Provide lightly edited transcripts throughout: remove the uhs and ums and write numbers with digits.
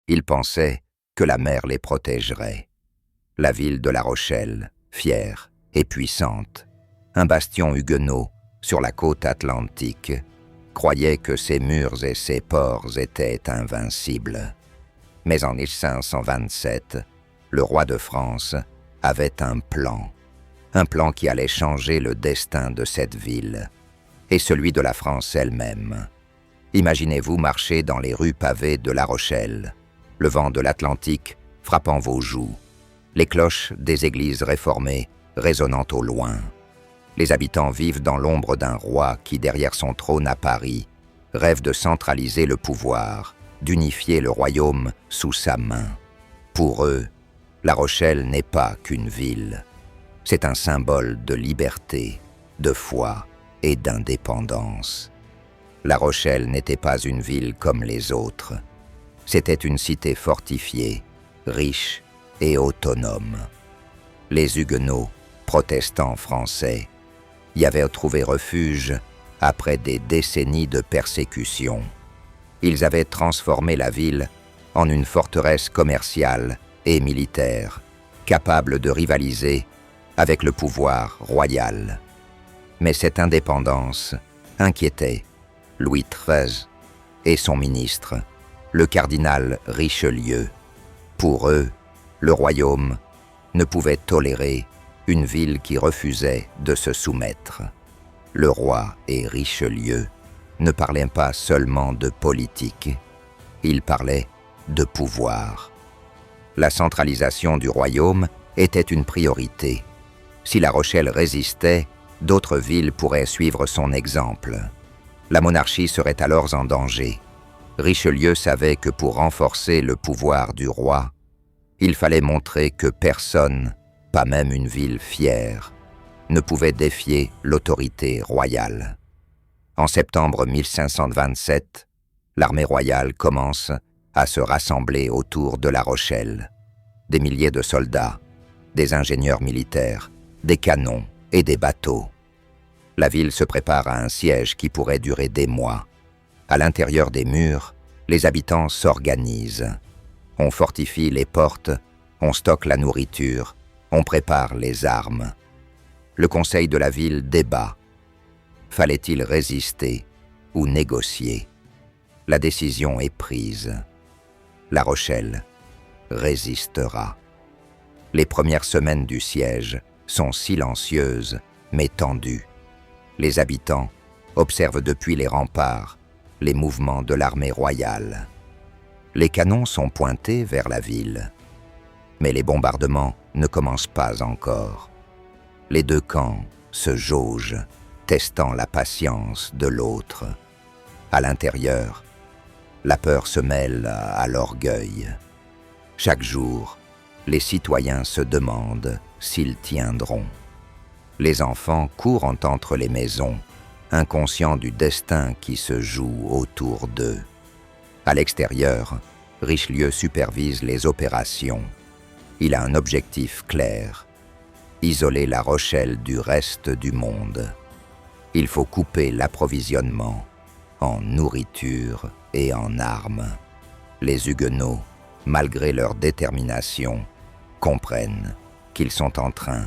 Ils pensaient que la mer les protégerait. La ville de La Rochelle, fière et puissante, un bastion huguenot sur la côte atlantique, croyait que ses murs et ses ports étaient invincibles. Mais en 1527, le roi de France avait un plan qui allait changer le destin de cette ville et celui de la France elle-même. Imaginez-vous marcher dans les rues pavées de La Rochelle, le vent de l'Atlantique frappant vos joues, les cloches des églises réformées résonnant au loin. Les habitants vivent dans l'ombre d'un roi qui, derrière son trône à Paris, rêve de centraliser le pouvoir, d'unifier le royaume sous sa main. Pour eux, La Rochelle n'est pas qu'une ville. C'est un symbole de liberté, de foi et d'indépendance. La Rochelle n'était pas une ville comme les autres. C'était une cité fortifiée, riche et autonome. Les Huguenots, protestants français, y avaient trouvé refuge après des décennies de persécution. Ils avaient transformé la ville en une forteresse commerciale et militaire, capable de rivaliser avec le pouvoir royal. Mais cette indépendance inquiétait Louis XIII et son ministre, le cardinal Richelieu. Pour eux, le royaume ne pouvait tolérer une ville qui refusait de se soumettre. Le roi et Richelieu ne parlaient pas seulement de politique, ils parlaient de pouvoir. La centralisation du royaume était une priorité. Si La Rochelle résistait, d'autres villes pourraient suivre son exemple. La monarchie serait alors en danger. Richelieu savait que pour renforcer le pouvoir du roi, il fallait montrer que personne, pas même une ville fière, ne pouvait défier l'autorité royale. En septembre 1527, l'armée royale commence à se rassembler autour de La Rochelle. Des milliers de soldats, des ingénieurs militaires, des canons et des bateaux. La ville se prépare à un siège qui pourrait durer des mois. À l'intérieur des murs, les habitants s'organisent. On fortifie les portes, on stocke la nourriture, on prépare les armes. Le conseil de la ville débat. Fallait-il résister ou négocier? La décision est prise. La Rochelle résistera. Les premières semaines du siège sont silencieuses mais tendues. Les habitants observent depuis les remparts les mouvements de l'armée royale. Les canons sont pointés vers la ville. Mais les bombardements ne commencent pas encore. Les deux camps se jaugent, testant la patience de l'autre. À l'intérieur, la peur se mêle à l'orgueil. Chaque jour, les citoyens se demandent s'ils tiendront. Les enfants courent entre les maisons, inconscients du destin qui se joue autour d'eux. À l'extérieur, Richelieu supervise les opérations. Il a un objectif clair: isoler La Rochelle du reste du monde. Il faut couper l'approvisionnement en nourriture et en armes. Les Huguenots, malgré leur détermination, comprennent qu'ils sont en train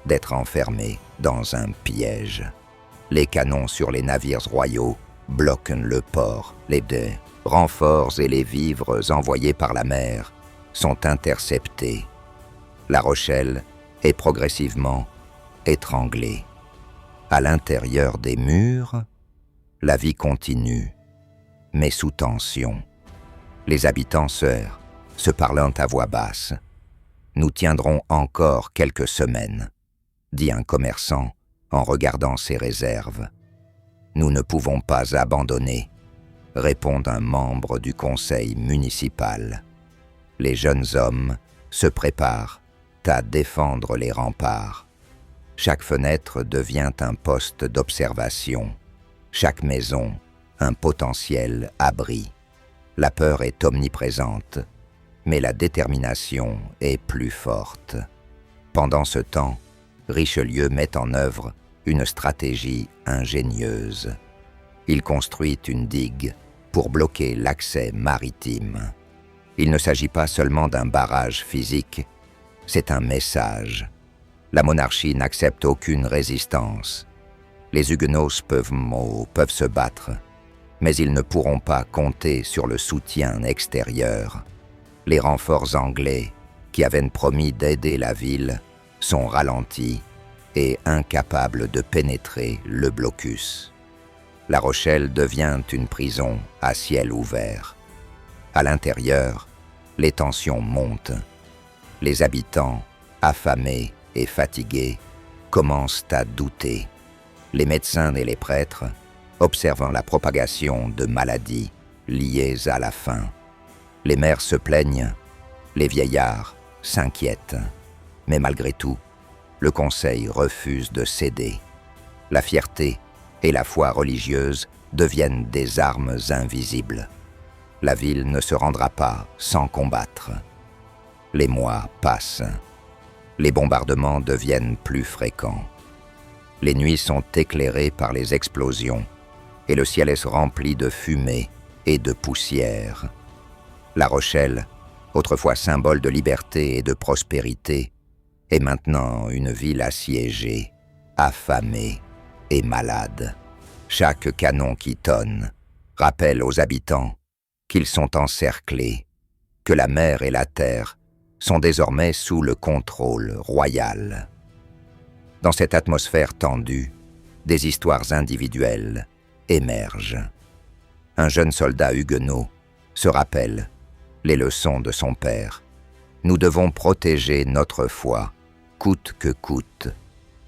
d'être enfermés dans un piège. Les canons sur les navires royaux bloquent le port. Les renforts et les vivres envoyés par la mer sont interceptés. La Rochelle est progressivement étranglée. À l'intérieur des murs, la vie continue, mais sous tension. Les habitants se parlant à voix basse. « Nous tiendrons encore quelques semaines », dit un commerçant en regardant ses réserves. « Nous ne pouvons pas abandonner », répond un membre du conseil municipal. Les jeunes hommes se préparent à défendre les remparts. Chaque fenêtre devient un poste d'observation. Chaque maison, un potentiel abri. La peur est omniprésente, mais la détermination est plus forte. Pendant ce temps, Richelieu met en œuvre une stratégie ingénieuse. Il construit une digue pour bloquer l'accès maritime. Il ne s'agit pas seulement d'un barrage physique, c'est un message. La monarchie n'accepte aucune résistance. Les Huguenots peuvent se battre, mais ils ne pourront pas compter sur le soutien extérieur. Les renforts anglais, qui avaient promis d'aider la ville, sont ralentis et incapables de pénétrer le blocus. La Rochelle devient une prison à ciel ouvert. À l'intérieur, les tensions montent. Les habitants, affamés et fatigués, commencent à douter. Les médecins et les prêtres, observant la propagation de maladies liées à la faim. Les mères se plaignent, les vieillards s'inquiètent. Mais malgré tout, le Conseil refuse de céder. La fierté et la foi religieuse deviennent des armes invisibles. La ville ne se rendra pas sans combattre. Les mois passent. Les bombardements deviennent plus fréquents. Les nuits sont éclairées par les explosions et le ciel est rempli de fumée et de poussière. La Rochelle, autrefois symbole de liberté et de prospérité, est maintenant une ville assiégée, affamée et malade. Chaque canon qui tonne rappelle aux habitants qu'ils sont encerclés, que la mer et la terre sont désormais sous le contrôle royal. Dans cette atmosphère tendue, des histoires individuelles émergent. Un jeune soldat huguenot se rappelle les leçons de son père. Nous devons protéger notre foi, coûte que coûte.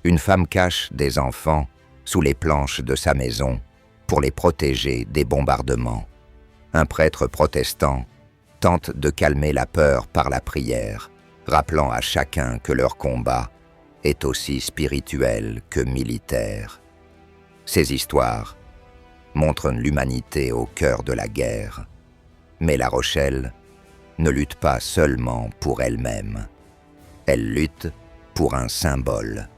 Une femme cache des enfants sous les planches de sa maison pour les protéger des bombardements. Un prêtre protestant tente de calmer la peur par la prière, rappelant à chacun que leur combat est aussi spirituel que militaire. Ces histoires montrent l'humanité au cœur de la guerre. Mais La Rochelle ne lutte pas seulement pour elle-même. Elle lutte pour un symbole,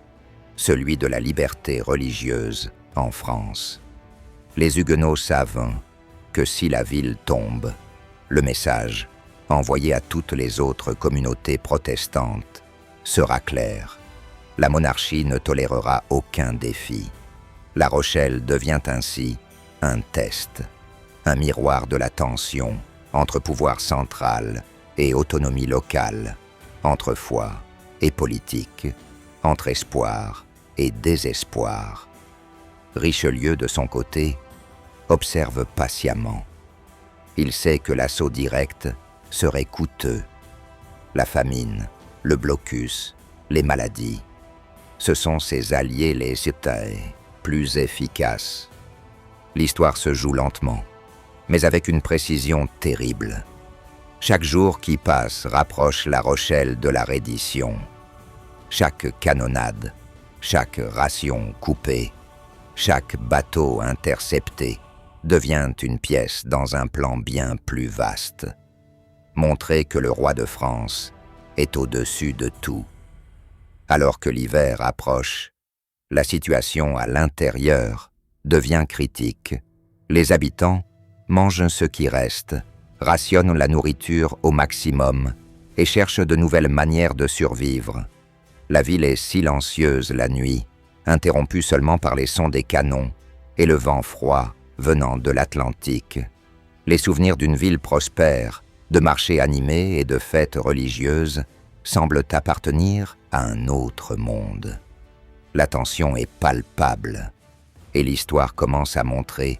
celui de la liberté religieuse en France. Les Huguenots savent que si la ville tombe, le message envoyé à toutes les autres communautés protestantes sera clair. La monarchie ne tolérera aucun défi. La Rochelle devient ainsi un test, un miroir de la tension entre pouvoir central et autonomie locale, entre foi et politique, entre espoir et désespoir. Richelieu, de son côté, observe patiemment. Il sait que l'assaut direct serait coûteux. La famine, le blocus, les maladies, ce sont ses alliés les plus efficaces. L'histoire se joue lentement, mais avec une précision terrible. Chaque jour qui passe rapproche La Rochelle de la reddition. Chaque canonnade, chaque ration coupée, chaque bateau intercepté devient une pièce dans un plan bien plus vaste. Montrer que le roi de France est au-dessus de tout. Alors que l'hiver approche, la situation à l'intérieur devient critique. Les habitants mangent ce qui reste, rationnent la nourriture au maximum et cherchent de nouvelles manières de survivre. La ville est silencieuse la nuit, interrompue seulement par les sons des canons et le vent froid venant de l'Atlantique. Les souvenirs d'une ville prospère, de marchés animés et de fêtes religieuses semblent appartenir à un autre monde. La tension est palpable et l'histoire commence à montrer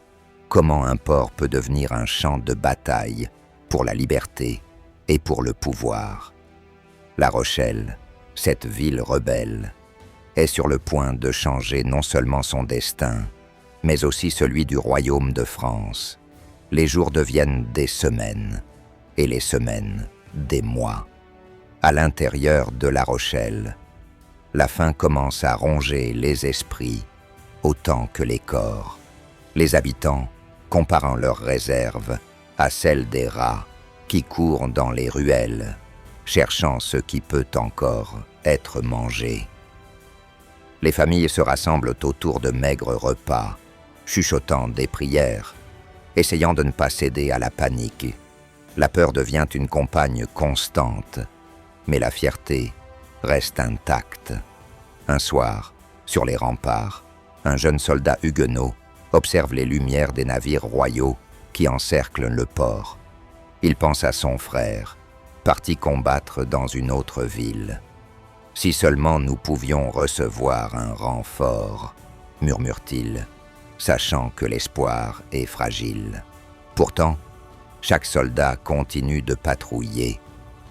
comment un port peut devenir un champ de bataille pour la liberté et pour le pouvoir. La Rochelle, cette ville rebelle, est sur le point de changer non seulement son destin, mais aussi celui du royaume de France. Les jours deviennent des semaines, et les semaines des mois. À l'intérieur de La Rochelle, la faim commence à ronger les esprits autant que les corps. Les habitants comparant leurs réserves à celles des rats qui courent dans les ruelles, cherchant ce qui peut encore être mangé. Les familles se rassemblent autour de maigres repas, chuchotant des prières, essayant de ne pas céder à la panique. La peur devient une compagne constante, mais la fierté reste intacte. Un soir, sur les remparts, un jeune soldat huguenot observe les lumières des navires royaux qui encerclent le port. Il pense à son frère, parti combattre dans une autre ville. « Si seulement nous pouvions recevoir un renfort », murmure-t-il, sachant que l'espoir est fragile. Pourtant, chaque soldat continue de patrouiller,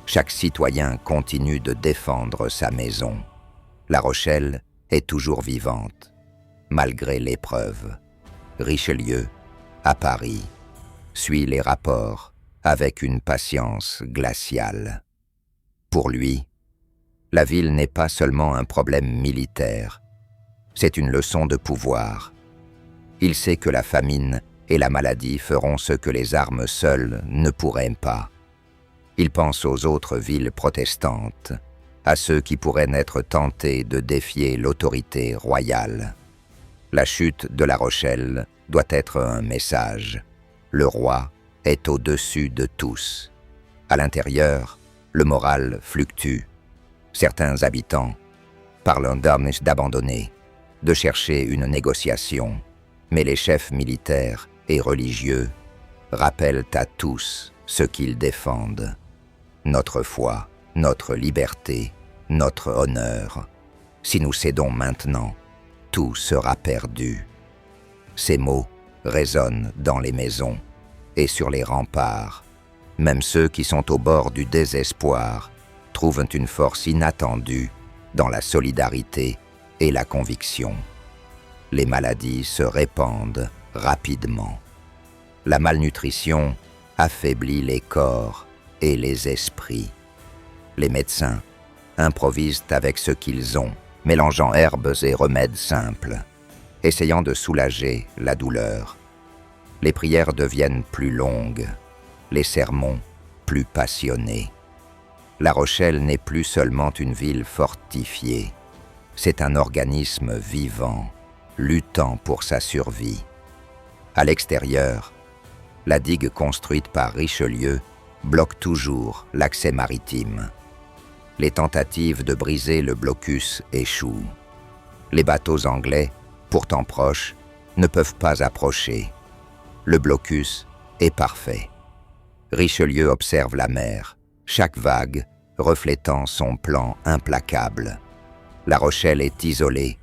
chaque citoyen continue de défendre sa maison. La Rochelle est toujours vivante, malgré l'épreuve. Richelieu, à Paris, suit les rapports avec une patience glaciale. Pour lui, la ville n'est pas seulement un problème militaire, c'est une leçon de pouvoir. Il sait que la famine et la maladie feront ce que les armes seules ne pourraient pas. Il pense aux autres villes protestantes, à ceux qui pourraient n'être tentés de défier l'autorité royale. La chute de La Rochelle doit être un message. Le roi est au-dessus de tous. À l'intérieur, le moral fluctue. Certains habitants parlent d'abandonner, de chercher une négociation, mais les chefs militaires et religieux rappellent à tous ce qu'ils défendent. Notre foi, notre liberté, notre honneur. Si nous cédons maintenant, tout sera perdu. Ces mots résonnent dans les maisons et sur les remparts. Même ceux qui sont au bord du désespoir trouvent une force inattendue dans la solidarité et la conviction. Les maladies se répandent rapidement. La malnutrition affaiblit les corps et les esprits. Les médecins improvisent avec ce qu'ils ont, mélangeant herbes et remèdes simples, essayant de soulager la douleur. Les prières deviennent plus longues, les sermons plus passionnés. La Rochelle n'est plus seulement une ville fortifiée, c'est un organisme vivant, luttant pour sa survie. À l'extérieur, la digue construite par Richelieu bloque toujours l'accès maritime. Les tentatives de briser le blocus échouent. Les bateaux anglais, pourtant proches, ne peuvent pas approcher. Le blocus est parfait. Richelieu observe la mer, chaque vague reflétant son plan implacable. La Rochelle est isolée,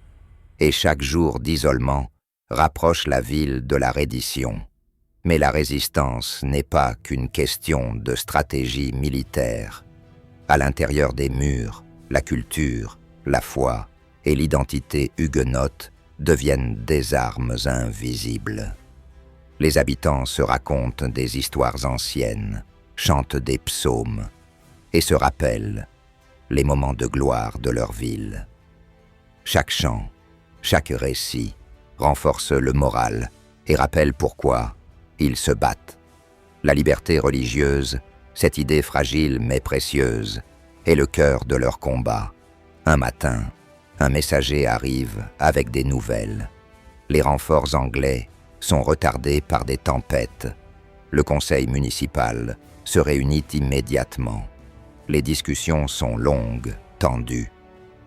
et chaque jour d'isolement rapproche la ville de la reddition. Mais la résistance n'est pas qu'une question de stratégie militaire. À l'intérieur des murs, la culture, la foi et l'identité huguenote deviennent des armes invisibles. Les habitants se racontent des histoires anciennes, chantent des psaumes et se rappellent les moments de gloire de leur ville. Chaque chant, chaque récit renforce le moral et rappelle pourquoi ils se battent. La liberté religieuse, cette idée fragile mais précieuse, est le cœur de leur combat. Un matin, un messager arrive avec des nouvelles. Les renforts anglais sont retardés par des tempêtes. Le conseil municipal se réunit immédiatement. Les discussions sont longues, tendues.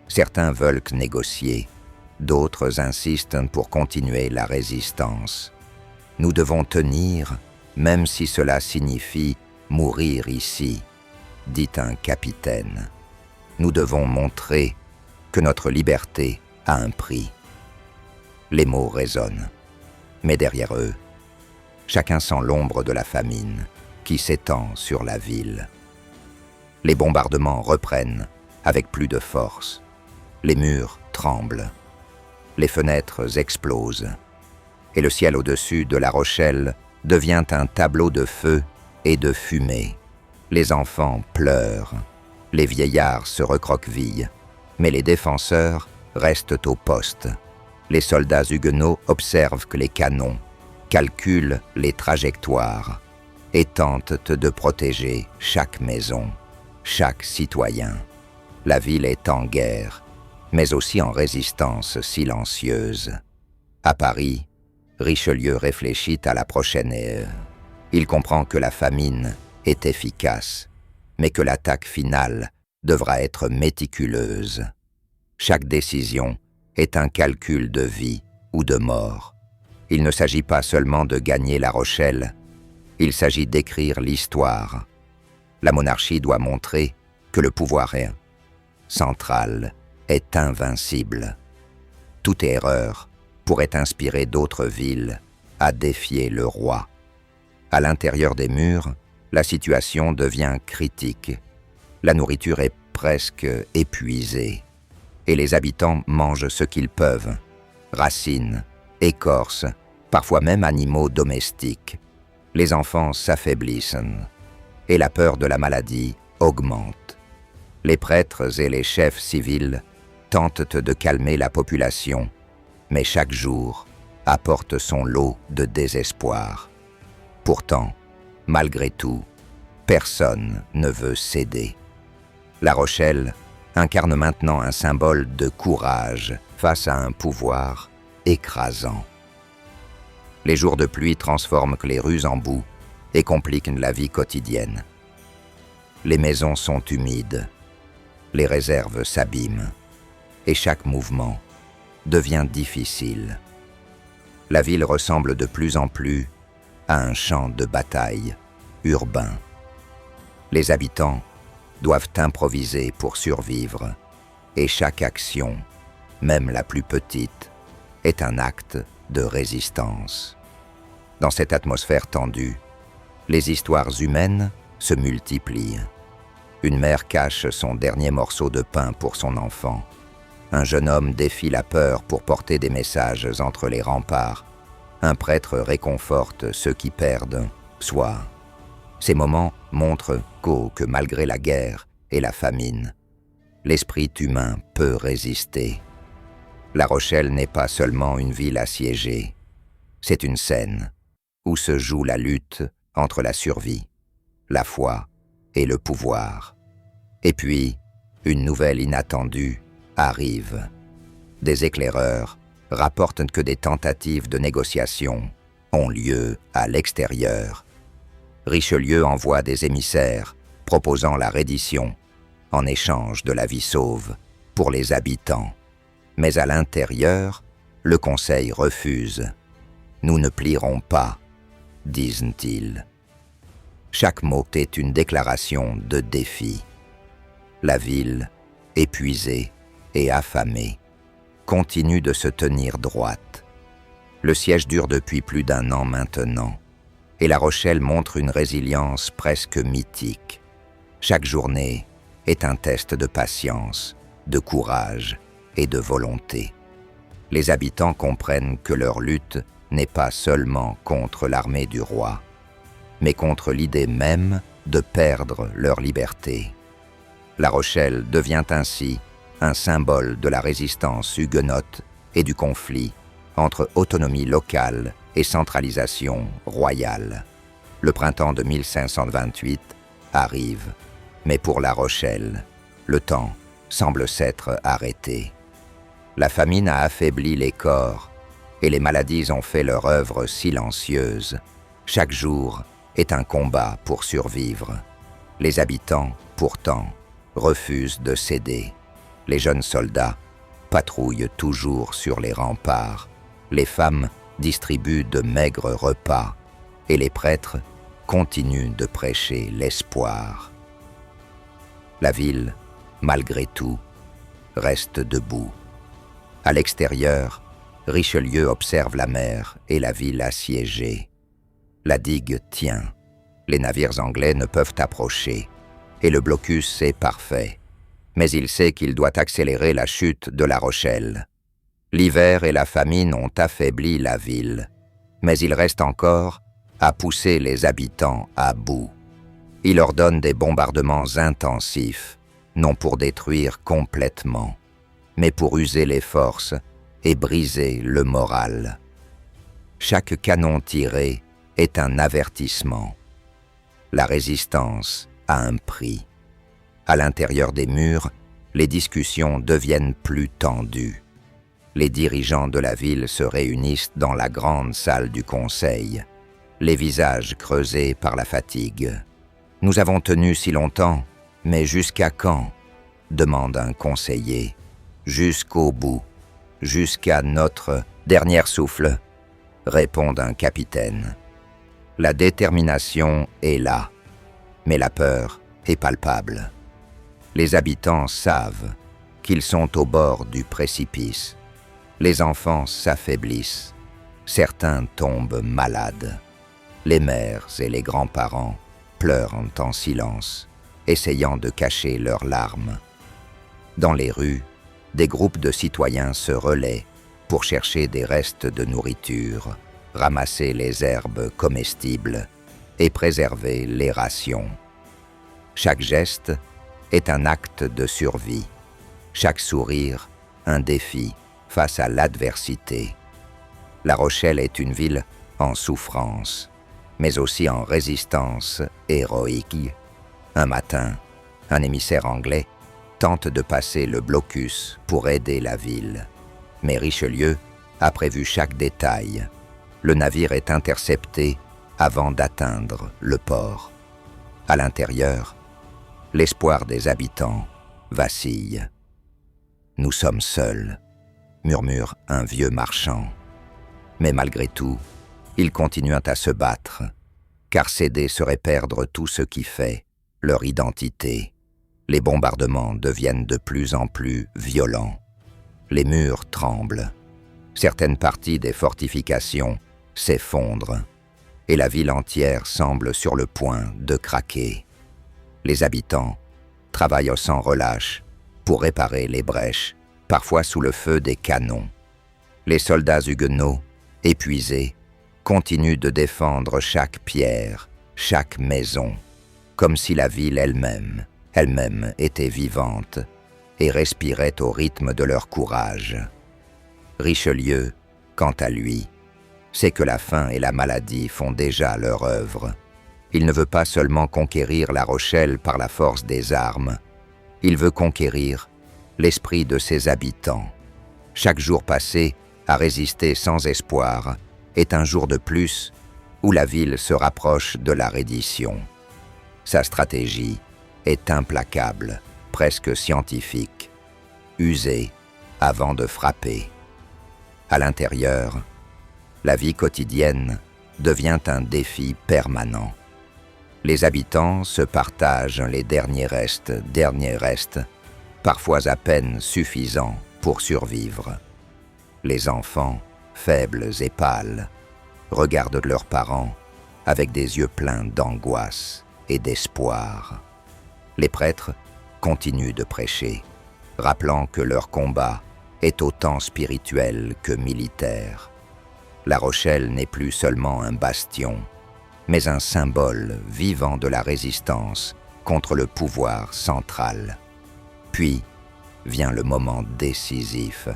Certains veulent négocier, d'autres insistent pour continuer la résistance. Nous devons tenir, même si cela signifie mourir ici, dit un capitaine. Nous devons montrer que notre liberté a un prix. Les mots résonnent, mais derrière eux, chacun sent l'ombre de la famine qui s'étend sur la ville. Les bombardements reprennent avec plus de force. Les murs tremblent. Les fenêtres explosent. Et le ciel au-dessus de La Rochelle devient un tableau de feu et de fumée. Les enfants pleurent, les vieillards se recroquevillent, mais les défenseurs restent au poste. Les soldats huguenots observent que les canons, calculent les trajectoires et tentent de protéger chaque maison, chaque citoyen. La ville est en guerre, mais aussi en résistance silencieuse. À Paris, Richelieu réfléchit à la prochaine ère. Il comprend que la famine est efficace, mais que l'attaque finale devra être méticuleuse. Chaque décision est un calcul de vie ou de mort. Il ne s'agit pas seulement de gagner La Rochelle, il s'agit d'écrire l'histoire. La monarchie doit montrer que le pouvoir central est invincible. Toute erreur pourrait inspirer d'autres villes à défier le roi. À l'intérieur des murs, la situation devient critique. La nourriture est presque épuisée et les habitants mangent ce qu'ils peuvent, racines, écorces, parfois même animaux domestiques. Les enfants s'affaiblissent et la peur de la maladie augmente. Les prêtres et les chefs civils tentent de calmer la population, mais chaque jour apporte son lot de désespoir. Pourtant, malgré tout, personne ne veut céder. La Rochelle incarne maintenant un symbole de courage face à un pouvoir écrasant. Les jours de pluie transforment les rues en boue et compliquent la vie quotidienne. Les maisons sont humides, les réserves s'abîment, et chaque mouvement devient difficile. La ville ressemble de plus en plus à un champ de bataille urbain. Les habitants doivent improviser pour survivre, et chaque action, même la plus petite, est un acte de résistance. Dans cette atmosphère tendue, les histoires humaines se multiplient. Une mère cache son dernier morceau de pain pour son enfant. Un jeune homme défie la peur pour porter des messages entre les remparts. Un prêtre réconforte ceux qui perdent soi. Ces moments montrent que malgré la guerre et la famine, l'esprit humain peut résister. La Rochelle n'est pas seulement une ville assiégée, c'est une scène où se joue la lutte entre la survie, la foi et le pouvoir. Et puis, une nouvelle inattendue arrive. Des éclaireurs rapportent que des tentatives de négociation ont lieu à l'extérieur. Richelieu envoie des émissaires proposant la reddition en échange de la vie sauve pour les habitants. Mais à l'intérieur, le Conseil refuse. « Nous ne plierons pas », disent-ils. Chaque mot est une déclaration de défi. La ville, épuisée et affamée, continue de se tenir droite. Le siège dure depuis plus d'1 an maintenant, et La Rochelle montre une résilience presque mythique. Chaque journée est un test de patience, de courage et de volonté. Les habitants comprennent que leur lutte n'est pas seulement contre l'armée du roi, mais contre l'idée même de perdre leur liberté. La Rochelle devient ainsi un symbole de la résistance huguenote et du conflit entre autonomie locale et centralisation royale. Le printemps de 1528 arrive, mais pour La Rochelle, le temps semble s'être arrêté. La famine a affaibli les corps et les maladies ont fait leur œuvre silencieuse. Chaque jour est un combat pour survivre. Les habitants, pourtant, refusent de céder. Les jeunes soldats patrouillent toujours sur les remparts. Les femmes distribuent de maigres repas et les prêtres continuent de prêcher l'espoir. La ville, malgré tout, reste debout. À l'extérieur, Richelieu observe la mer et la ville assiégée. La digue tient, les navires anglais ne peuvent approcher, et le blocus est parfait. Mais il sait qu'il doit accélérer la chute de La Rochelle. L'hiver et la famine ont affaibli la ville, mais il reste encore à pousser les habitants à bout. Il ordonne des bombardements intensifs, non pour détruire complètement, mais pour user les forces et briser le moral. Chaque canon tiré est un avertissement. La résistance a un prix. À l'intérieur des murs, les discussions deviennent plus tendues. Les dirigeants de la ville se réunissent dans la grande salle du conseil, les visages creusés par la fatigue. Nous avons tenu si longtemps, mais jusqu'à quand? Demande un conseiller. Jusqu'au bout, jusqu'à notre dernier souffle, répond un capitaine. La détermination est là, mais la peur est palpable. Les habitants savent qu'ils sont au bord du précipice. Les enfants s'affaiblissent. Certains tombent malades. Les mères et les grands-parents pleurent en silence, essayant de cacher leurs larmes. Dans les rues, des groupes de citoyens se relaient pour chercher des restes de nourriture, ramasser les herbes comestibles et préserver les rations. Chaque geste est un acte de survie, chaque sourire un défi face à l'adversité. La Rochelle est une ville en souffrance, mais aussi en résistance héroïque. Un matin, un émissaire anglais tente de passer le blocus pour aider la ville. Mais Richelieu a prévu chaque détail. Le navire est intercepté avant d'atteindre le port. À l'intérieur, l'espoir des habitants vacille. « Nous sommes seuls », murmure un vieux marchand. Mais malgré tout, ils continuent à se battre, car céder serait perdre tout ce qui fait leur identité. Les bombardements deviennent de plus en plus violents. Les murs tremblent. Certaines parties des fortifications s'effondrent et la ville entière semble sur le point de craquer. Les habitants travaillent sans relâche pour réparer les brèches, parfois sous le feu des canons. Les soldats huguenots, épuisés, continuent de défendre chaque pierre, chaque maison, comme si la ville elle-même était vivante et respirait au rythme de leur courage. Richelieu, quant à lui, sait que la faim et la maladie font déjà leur œuvre. Il ne veut pas seulement conquérir La Rochelle par la force des armes, il veut conquérir l'esprit de ses habitants. Chaque jour passé à résister sans espoir est un jour de plus où la ville se rapproche de la reddition. Sa stratégie est implacable, presque scientifique, user avant de frapper. À l'intérieur, la vie quotidienne devient un défi permanent. Les habitants se partagent les derniers restes, parfois à peine suffisants pour survivre. Les enfants, faibles et pâles, regardent leurs parents avec des yeux pleins d'angoisse et d'espoir. Les prêtres continuent de prêcher, rappelant que leur combat est autant spirituel que militaire. La Rochelle n'est plus seulement un bastion, mais un symbole vivant de la résistance contre le pouvoir central. Puis vient le moment décisif.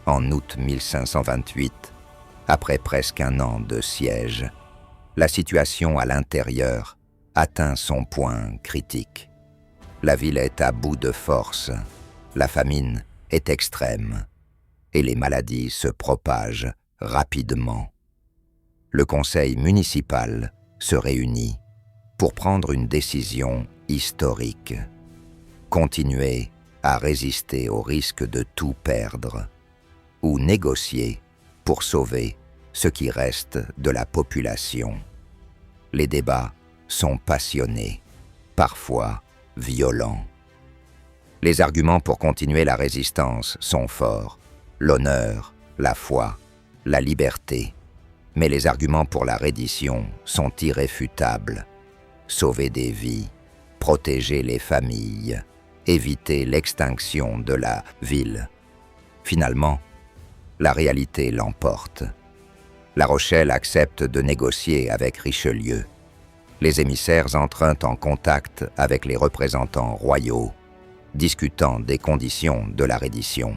En août 1528, après presque un an de siège, la situation à l'intérieur atteint son point critique. La ville est à bout de force, la famine est extrême et les maladies se propagent rapidement. Le conseil municipal se réunit pour prendre une décision historique. Continuer à résister au risque de tout perdre ou négocier pour sauver ce qui reste de la population. Les débats sont passionnés, parfois violents. Les arguments pour continuer la résistance sont forts. L'honneur, la foi, la liberté. Mais les arguments pour la reddition sont irréfutables. Sauver des vies, protéger les familles, éviter l'extinction de la ville. Finalement, la réalité l'emporte. La Rochelle accepte de négocier avec Richelieu. Les émissaires entrent en contact avec les représentants royaux, discutant des conditions de la reddition.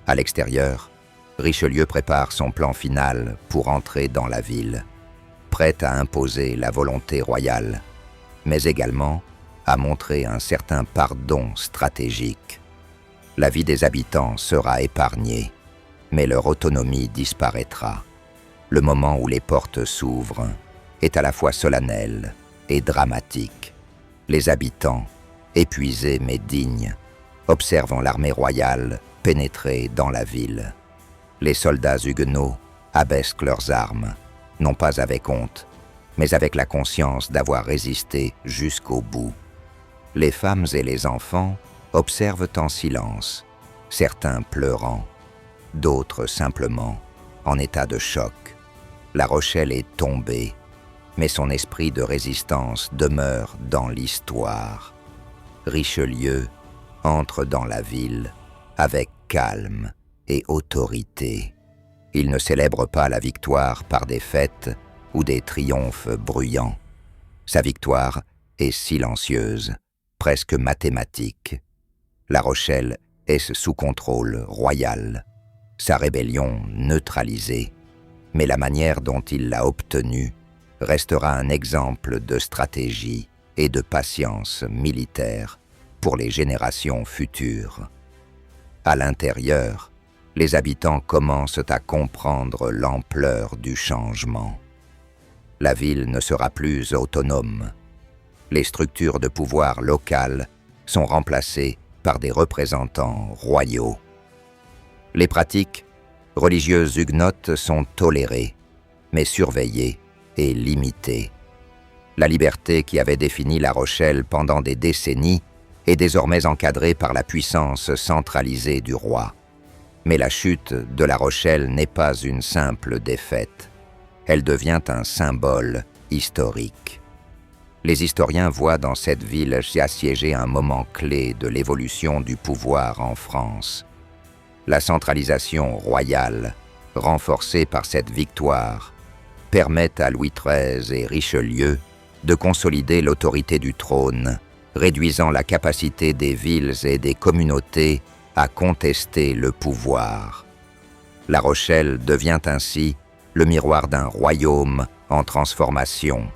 À l'extérieur, Richelieu prépare son plan final pour entrer dans la ville, prêt à imposer la volonté royale, mais également à montrer un certain pardon stratégique. La vie des habitants sera épargnée, mais leur autonomie disparaîtra. Le moment où les portes s'ouvrent est à la fois solennel et dramatique. Les habitants, épuisés mais dignes, observant l'armée royale pénétrer dans la ville. Les soldats huguenots abaissent leurs armes, non pas avec honte, mais avec la conscience d'avoir résisté jusqu'au bout. Les femmes et les enfants observent en silence, certains pleurant, d'autres simplement en état de choc. La Rochelle est tombée, mais son esprit de résistance demeure dans l'histoire. Richelieu entre dans la ville avec calme et autorité. Il ne célèbre pas la victoire par des fêtes ou des triomphes bruyants. Sa victoire est silencieuse, presque mathématique. La Rochelle est sous contrôle royal, sa rébellion neutralisée, mais la manière dont il l'a obtenue restera un exemple de stratégie et de patience militaire pour les générations futures. À l'intérieur, les habitants commencent à comprendre l'ampleur du changement. La ville ne sera plus autonome. Les structures de pouvoir locales sont remplacées par des représentants royaux. Les pratiques religieuses huguenotes sont tolérées, mais surveillées et limitées. La liberté qui avait défini La Rochelle pendant des décennies est désormais encadrée par la puissance centralisée du roi. Mais la chute de La Rochelle n'est pas une simple défaite. Elle devient un symbole historique. Les historiens voient dans cette ville assiégée un moment clé de l'évolution du pouvoir en France. La centralisation royale, renforcée par cette victoire, permet à Louis XIII et Richelieu de consolider l'autorité du trône, réduisant la capacité des villes et des communautés à contester le pouvoir. La Rochelle devient ainsi le miroir d'un royaume en transformation,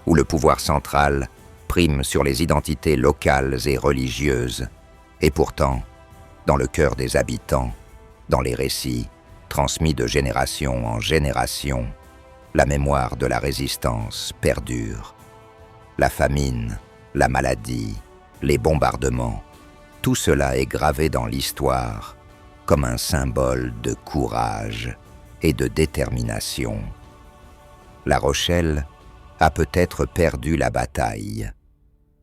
où le pouvoir central prime sur les identités locales et religieuses, et pourtant, dans le cœur des habitants, dans les récits, transmis de génération en génération, la mémoire de la résistance perdure. La famine, la maladie, les bombardements, tout cela est gravé dans l'histoire comme un symbole de courage et de détermination. La Rochelle a peut-être perdu la bataille,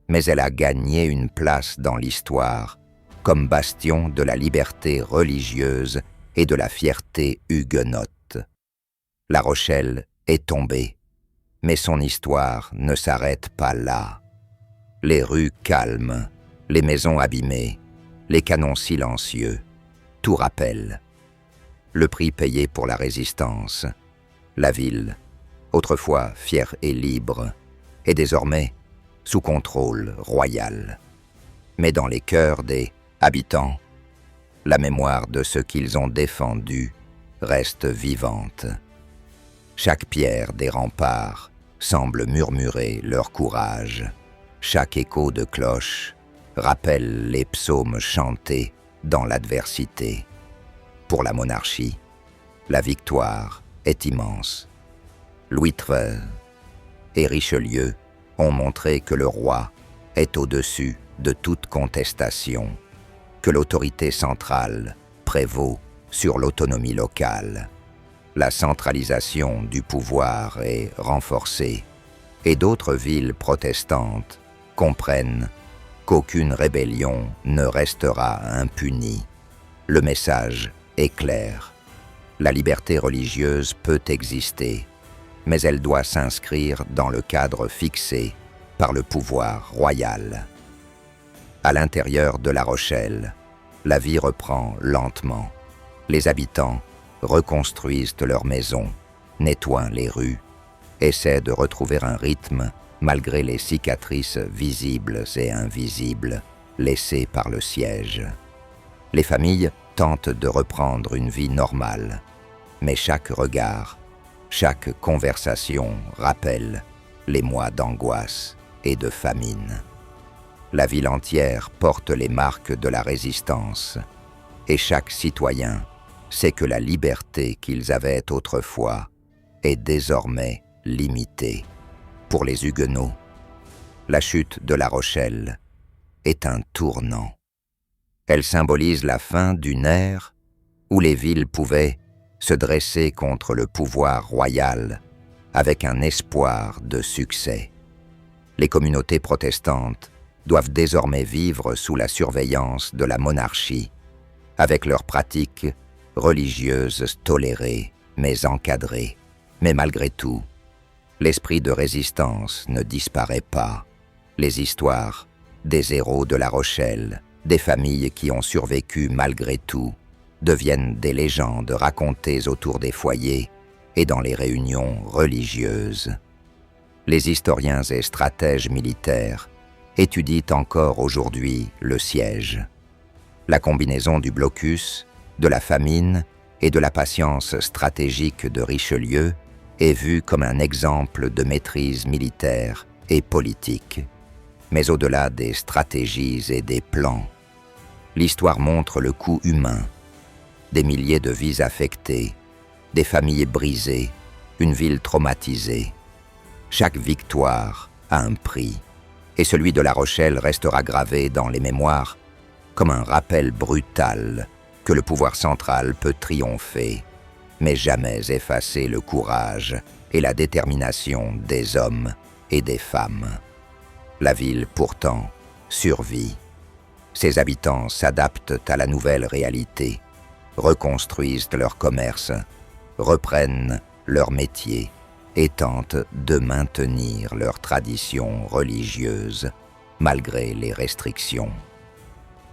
mais elle a gagné une place dans l'histoire comme bastion de la liberté religieuse et de la fierté huguenote. La Rochelle est tombée, mais son histoire ne s'arrête pas là. Les rues calmes, les maisons abîmées, les canons silencieux, tout rappelle. Le prix payé pour la résistance, la ville, autrefois fière et libre, est désormais sous contrôle royal. Mais dans les cœurs des habitants, la mémoire de ce qu'ils ont défendu reste vivante. Chaque pierre des remparts semble murmurer leur courage. Chaque écho de cloche rappelle les psaumes chantés dans l'adversité. Pour la monarchie, la victoire est immense. Louis XIII et Richelieu ont montré que le roi est au-dessus de toute contestation, que l'autorité centrale prévaut sur l'autonomie locale. La centralisation du pouvoir est renforcée et d'autres villes protestantes comprennent qu'aucune rébellion ne restera impunie. Le message est clair. La liberté religieuse peut exister, mais elle doit s'inscrire dans le cadre fixé par le pouvoir royal. À l'intérieur de La Rochelle, la vie reprend lentement. Les habitants reconstruisent leurs maisons, nettoient les rues, essaient de retrouver un rythme malgré les cicatrices visibles et invisibles laissées par le siège. Les familles tentent de reprendre une vie normale, mais chaque regard, chaque conversation rappelle les mois d'angoisse et de famine. La ville entière porte les marques de la résistance, et chaque citoyen sait que la liberté qu'ils avaient autrefois est désormais limitée. Pour les Huguenots, la chute de La Rochelle est un tournant. Elle symbolise la fin d'une ère où les villes pouvaient se dresser contre le pouvoir royal avec un espoir de succès. Les communautés protestantes doivent désormais vivre sous la surveillance de la monarchie, avec leurs pratiques religieuses tolérées mais encadrées. Mais malgré tout, l'esprit de résistance ne disparaît pas. Les histoires des héros de La Rochelle, des familles qui ont survécu malgré tout, deviennent des légendes racontées autour des foyers et dans les réunions religieuses. Les historiens et stratèges militaires étudient encore aujourd'hui le siège. La combinaison du blocus, de la famine et de la patience stratégique de Richelieu est vue comme un exemple de maîtrise militaire et politique. Mais au-delà des stratégies et des plans, l'histoire montre le coût humain, des milliers de vies affectées, des familles brisées, une ville traumatisée. Chaque victoire a un prix, et celui de La Rochelle restera gravé dans les mémoires comme un rappel brutal que le pouvoir central peut triompher, mais jamais effacer le courage et la détermination des hommes et des femmes. La ville, pourtant, survit. Ses habitants s'adaptent à la nouvelle réalité, reconstruisent leur commerce, reprennent leur métier et tentent de maintenir leurs traditions religieuses malgré les restrictions.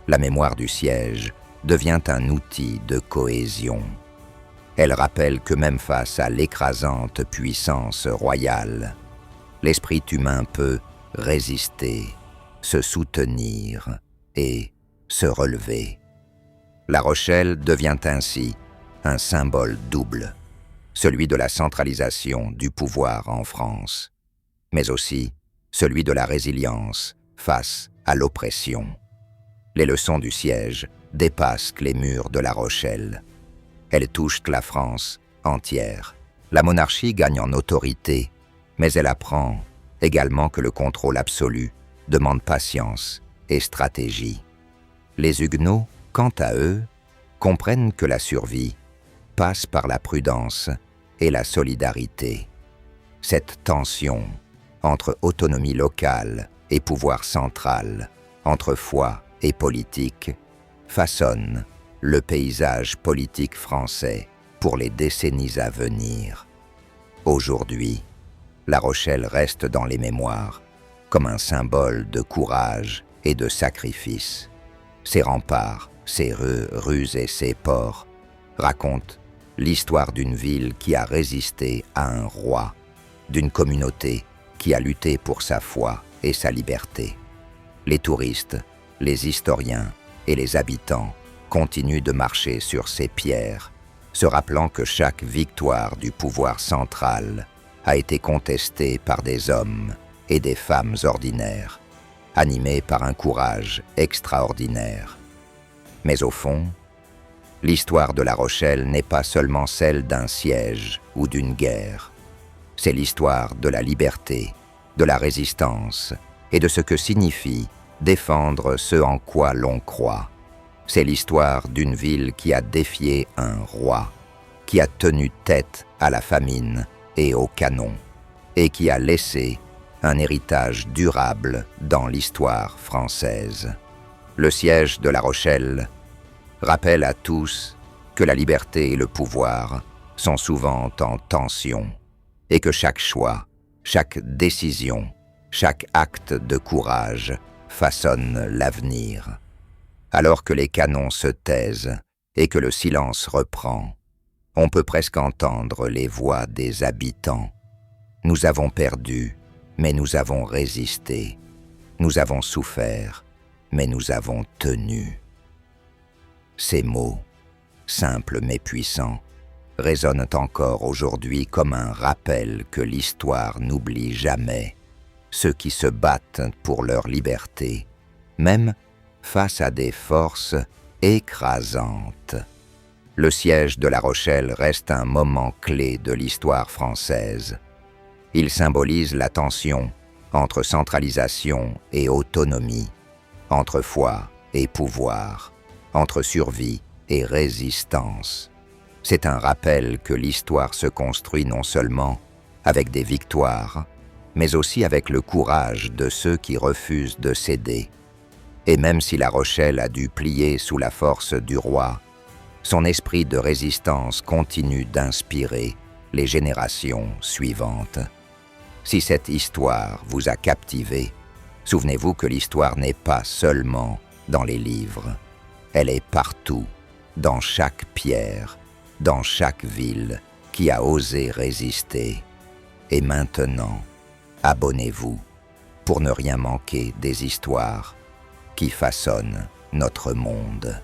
La mémoire du siège devient un outil de cohésion. Elle rappelle que même face à l'écrasante puissance royale, l'esprit humain peut résister, se soutenir et se relever. La Rochelle devient ainsi un symbole double, celui de la centralisation du pouvoir en France, mais aussi celui de la résilience face à l'oppression. Les leçons du siège dépassent les murs de La Rochelle. Elles touchent la France entière. La monarchie gagne en autorité, mais elle apprend également que le contrôle absolu demande patience et stratégie. Les Huguenots, quant à eux, comprennent que la survie passe par la prudence et la solidarité. Cette tension entre autonomie locale et pouvoir central, entre foi et politique, façonne le paysage politique français pour les décennies à venir. Aujourd'hui, La Rochelle reste dans les mémoires comme un symbole de courage et de sacrifice. Ses remparts, ses rues et ses ports racontent l'histoire d'une ville qui a résisté à un roi, d'une communauté qui a lutté pour sa foi et sa liberté. Les touristes, les historiens et les habitants continuent de marcher sur ces pierres, se rappelant que chaque victoire du pouvoir central a été contestée par des hommes et des femmes ordinaires, animés par un courage extraordinaire. Mais au fond, l'histoire de La Rochelle n'est pas seulement celle d'un siège ou d'une guerre. C'est l'histoire de la liberté, de la résistance et de ce que signifie défendre ce en quoi l'on croit. C'est l'histoire d'une ville qui a défié un roi, qui a tenu tête à la famine et au canon, et qui a laissé un héritage durable dans l'histoire française. Le siège de La Rochelle rappelle à tous que la liberté et le pouvoir sont souvent en tension, et que chaque choix, chaque décision, chaque acte de courage façonne l'avenir. Alors que les canons se taisent et que le silence reprend, on peut presque entendre les voix des habitants. Nous avons perdu, mais nous avons résisté. Nous avons souffert, mais nous avons tenu. Ces mots, simples mais puissants, résonnent encore aujourd'hui comme un rappel que l'histoire n'oublie jamais ceux qui se battent pour leur liberté, même face à des forces écrasantes. Le siège de La Rochelle reste un moment clé de l'histoire française. Il symbolise la tension entre centralisation et autonomie, entre foi et pouvoir, entre survie et résistance. C'est un rappel que l'histoire se construit non seulement avec des victoires, mais aussi avec le courage de ceux qui refusent de céder. Et même si La Rochelle a dû plier sous la force du roi, son esprit de résistance continue d'inspirer les générations suivantes. Si cette histoire vous a captivé, souvenez-vous que l'histoire n'est pas seulement dans les livres. Elle est partout, dans chaque pierre, dans chaque ville qui a osé résister. Et maintenant, abonnez-vous pour ne rien manquer des histoires qui façonnent notre monde.